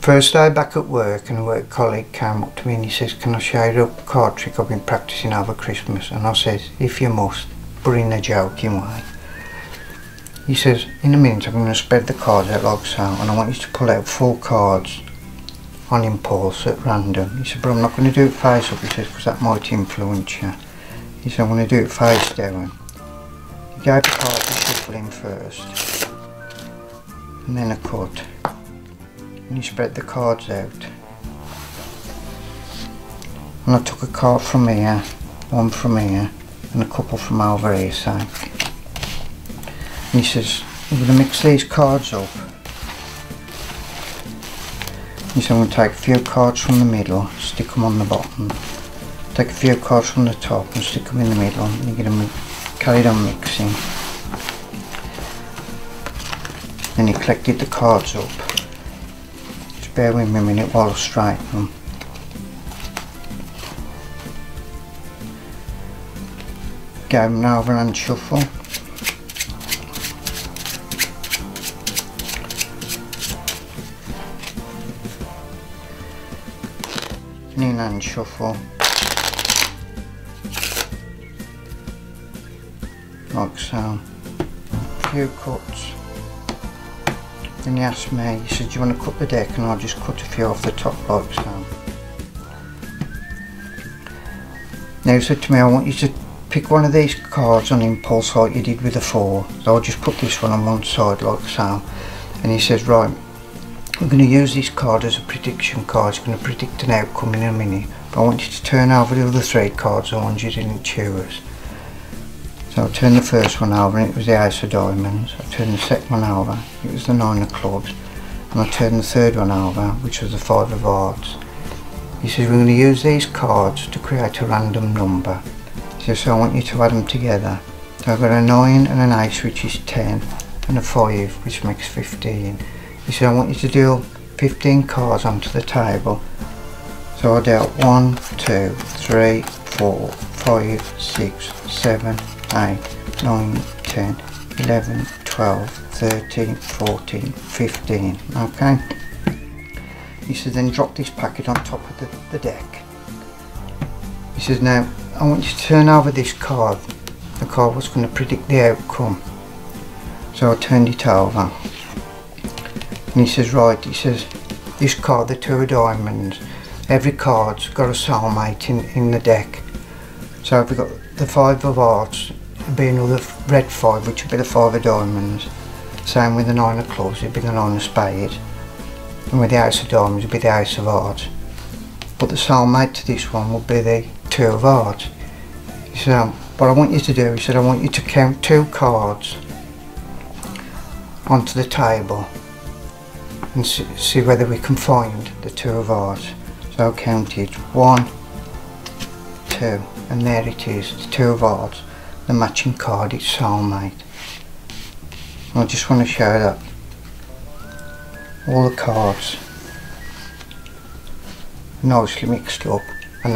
First day back at work, and a work colleague came up to me and he says, "Can I show you a card trick I've been practicing over Christmas?" And I says, "If you must, but in a joking way." He says, "In a minute I'm going to spread the cards out like so, and I want you to pull out 4 cards on impulse at random." He said, "But I'm not going to do it face up," he says, "because that might influence you." He said, "I'm going to do it face down." He gave the card to shuffling first, and then a cut. And he spread the cards out. And I took a card from here, one from here, and a couple from over here, say. And he says, "I'm going to mix these cards up." He said, "I'm going to take a few cards from the middle, stick them on the bottom. Take a few cards from the top and stick them in the middle, and you're going to carry on mixing." Then he collected the cards up. Just bear with me a minute while I straighten them. Gave him an overhand shuffle. An in-hand shuffle. Like so. A few cuts. Then he asked me, he said, "Do you want to cut the deck?" And I'll just cut a few off the top like so. Now he said to me, "I want you to pick one of these cards on impulse like you did with the 4. So I'll just put this one on one side like so." And he says, "Right, I'm going to use this card as a prediction card. It's going to predict an outcome in a minute. But I want you to turn over the other 3 cards, the ones you didn't choose." So I turned the first one over and it was the Ace of Diamonds. I turned the second one over, it was the 9 of Clubs. And I turned the third one over, which was the 5 of Hearts. He says, "We're going to use these cards to create a random number." He says, "So I want you to add them together." So I've got a 9 and an Ace, which is 10, and a 5, which makes 15. He said, "I want you to deal 15 cards onto the table." So I dealt 1, 2, 3, 4, 5, 6, 7, 8, 9, 10, 11, 12, 13, 14, 15. Okay. He said, "Then drop this packet on top of the deck." He says, "Now I want you to turn over this card. The card was going to predict the outcome." So I turned it over. And he says, "Right," he says, "this card, the 2 of Diamonds, every card's got a soulmate in the deck. So if we've got the 5 of Hearts, it'd be another red 5, which would be the 5 of Diamonds. Same with the 9 of Clubs, it'd be the 9 of Spades. And with the Ace of Diamonds, it'd be the Ace of Hearts. But the soulmate to this one would be the 2 of Hearts." He said, "What I want you to do," he said, "I want you to count 2 cards onto the table and see whether we can find the 2 of Hearts." So I counted 1, 2, and there it is, the 2 of Hearts, the matching card, it's soulmate. And I just want to show that all the cards nicely mixed up, and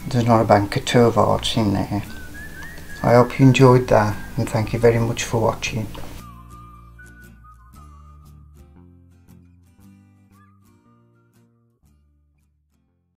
there's not a bank of 2 of Hearts in there. I hope you enjoyed that, and thank you very much for watching.